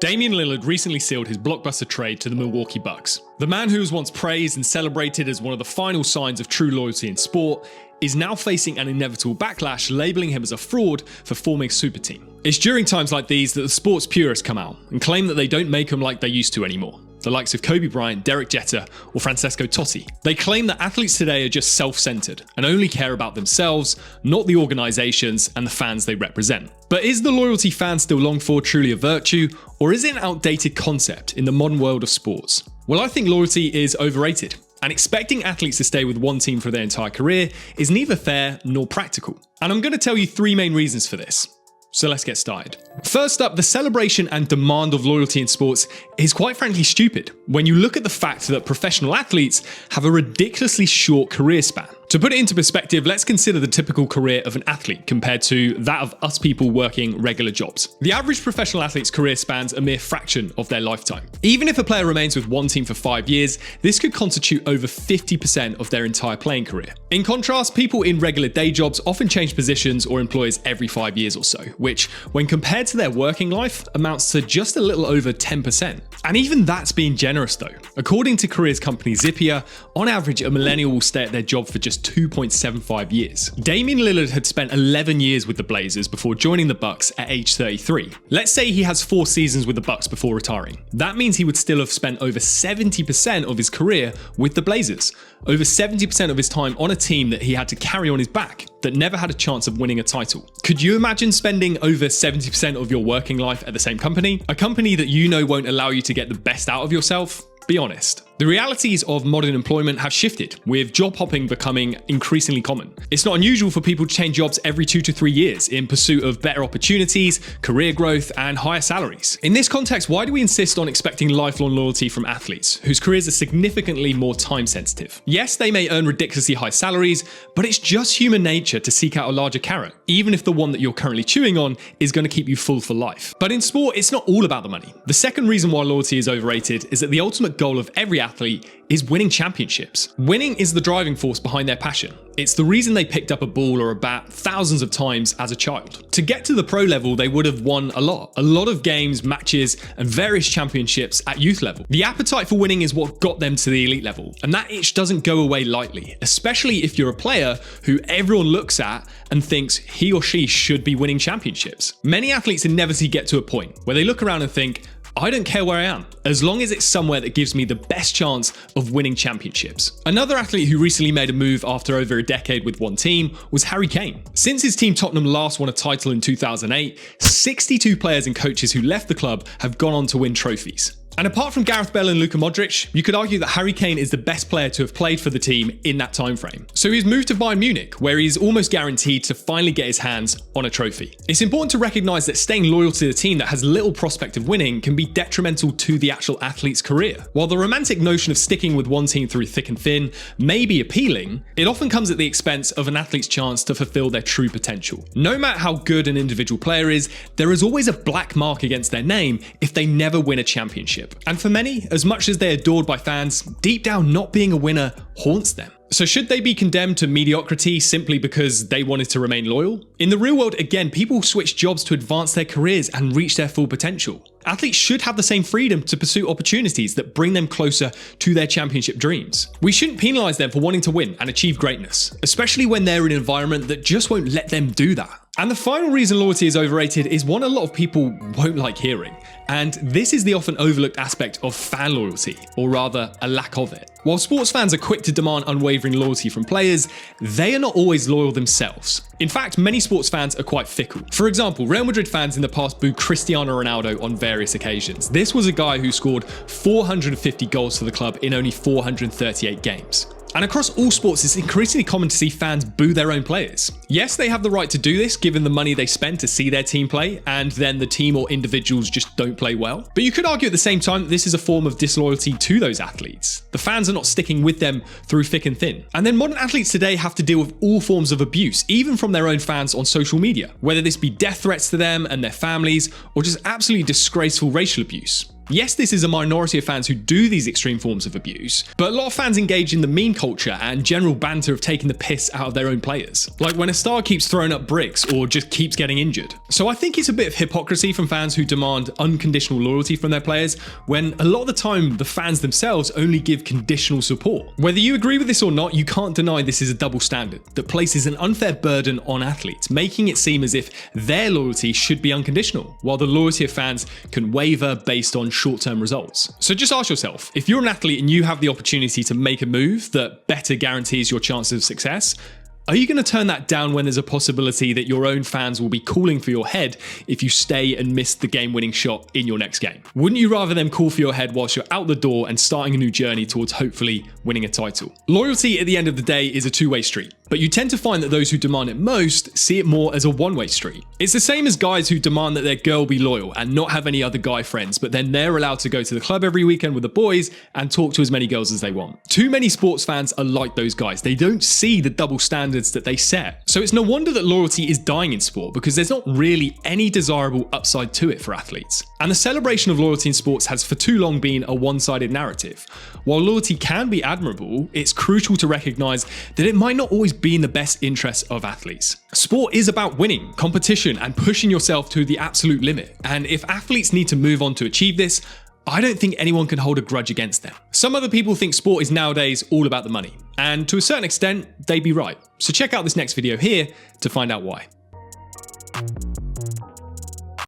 Damian Lillard recently sealed his blockbuster trade to the Milwaukee Bucks. The man who was once praised and celebrated as one of the final signs of true loyalty in sport is now facing an inevitable backlash, labeling him as a fraud for forming a super team. It's during times like these that the sports purists come out and claim that they don't make them like they used to anymore. The likes of Kobe Bryant, Derek Jeter, or Francesco Totti. They claim that athletes today are just self-centered and only care about themselves, not the organizations and the fans they represent. But is the loyalty fans still long for truly a virtue, or is it an outdated concept in the modern world of sports? Well, I think loyalty is overrated, and expecting athletes to stay with one team for their entire career is neither fair nor practical. And I'm going to tell you three main reasons for this. So let's get started. First up, the celebration and demand of loyalty in sports is quite frankly stupid when you look at the fact that professional athletes have a ridiculously short career span. To put it into perspective, let's consider the typical career of an athlete compared to that of us people working regular jobs. The average professional athlete's career spans a mere fraction of their lifetime. Even if a player remains with one team for 5 years, this could constitute over 50% of their entire playing career. In contrast, people in regular day jobs often change positions or employers every 5 years or so, which, when compared to their working life, amounts to just a little over 10%. And even that's being generous though. According to careers company Zippia, on average, a millennial will stay at their job for just 2.75 years. Damian Lillard had spent 11 years with the Blazers before joining the Bucks at age 33. Let's say he has 4 seasons with the Bucks before retiring. That means he would still have spent over 70% of his career with the Blazers. Over 70% of his time on a team that he had to carry on his back, that never had a chance of winning a title. Could you imagine spending over 70% of your working life at the same company? A company that you know won't allow you to get the best out of yourself? Be honest. The realities of modern employment have shifted, with job hopping becoming increasingly common. It's not unusual for people to change jobs every 2 to 3 years in pursuit of better opportunities, career growth, and higher salaries. In this context, why do we insist on expecting lifelong loyalty from athletes whose careers are significantly more time sensitive? Yes, they may earn ridiculously high salaries, but it's just human nature to seek out a larger carrot, even if the one that you're currently chewing on is going to keep you full for life. But in sport, it's not all about the money. The second reason why loyalty is overrated is that the ultimate goal of every athlete is winning championships. Winning is the driving force behind their passion. It's the reason they picked up a ball or a bat thousands of times as a child. To get to the pro level, they would have won a lot of games, matches, and various championships at youth level. The appetite for winning is what got them to the elite level, and that itch doesn't go away lightly, especially if you're a player who everyone looks at and thinks he or she should be winning championships. Many athletes inevitably get to a point where they look around and think, I don't care where I am, as long as it's somewhere that gives me the best chance of winning championships. Another athlete who recently made a move after over a decade with one team was Harry Kane. Since his team Tottenham last won a title in 2008, 62 players and coaches who left the club have gone on to win trophies. And apart from Gareth Bale and Luka Modric, you could argue that Harry Kane is the best player to have played for the team in that time frame. So he's moved to Bayern Munich, where he's almost guaranteed to finally get his hands on a trophy. It's important to recognise that staying loyal to the team that has little prospect of winning can be detrimental to the actual athlete's career. While the romantic notion of sticking with one team through thick and thin may be appealing, it often comes at the expense of an athlete's chance to fulfil their true potential. No matter how good an individual player is, there is always a black mark against their name if they never win a championship. And for many, as much as they're adored by fans, deep down not being a winner haunts them. So should they be condemned to mediocrity simply because they wanted to remain loyal? In the real world, again, people switch jobs to advance their careers and reach their full potential. Athletes should have the same freedom to pursue opportunities that bring them closer to their championship dreams. We shouldn't penalise them for wanting to win and achieve greatness, especially when they're in an environment that just won't let them do that. And the final reason loyalty is overrated is one a lot of people won't like hearing. And this is the often overlooked aspect of fan loyalty, or rather a lack of it. While sports fans are quick to demand unwavering loyalty from players, they are not always loyal themselves. In fact, many sports fans are quite fickle. For example, Real Madrid fans in the past booed Cristiano Ronaldo on various occasions. This was a guy who scored 450 goals for the club in only 438 games. And across all sports, it's increasingly common to see fans boo their own players. Yes, they have the right to do this given the money they spend to see their team play, and then the team or individuals just don't play well. But you could argue at the same time that this is a form of disloyalty to those athletes. The fans are not sticking with them through thick and thin. And then modern athletes today have to deal with all forms of abuse, even from their own fans on social media, whether this be death threats to them and their families, or just absolutely disgraceful racial abuse. Yes, this is a minority of fans who do these extreme forms of abuse, but a lot of fans engage in the meme culture and general banter of taking the piss out of their own players. Like when a star keeps throwing up bricks or just keeps getting injured. So I think it's a bit of hypocrisy from fans who demand unconditional loyalty from their players, when a lot of the time the fans themselves only give conditional support. Whether you agree with this or not, you can't deny this is a double standard that places an unfair burden on athletes, making it seem as if their loyalty should be unconditional, while the loyalty of fans can waver based on short-term results. So just ask yourself, if you're an athlete and you have the opportunity to make a move that better guarantees your chances of success, are you going to turn that down when there's a possibility that your own fans will be calling for your head if you stay and miss the game-winning shot in your next game? Wouldn't you rather them call for your head whilst you're out the door and starting a new journey towards hopefully winning a title? Loyalty at the end of the day is a two-way street, but you tend to find that those who demand it most see it more as a one-way street. It's the same as guys who demand that their girl be loyal and not have any other guy friends, but then they're allowed to go to the club every weekend with the boys and talk to as many girls as they want. Too many sports fans are like those guys. They don't see the double standards that they set. So it's no wonder that loyalty is dying in sport, because there's not really any desirable upside to it for athletes. And the celebration of loyalty in sports has for too long been a one-sided narrative. While loyalty can be admirable, it's crucial to recognize that it might not always be in the best interests of athletes. Sport is about winning, competition, and pushing yourself to the absolute limit. And if athletes need to move on to achieve this, I don't think anyone can hold a grudge against them. Some other people think sport is nowadays all about the money, and to a certain extent, they'd be right. So check out this next video here to find out why.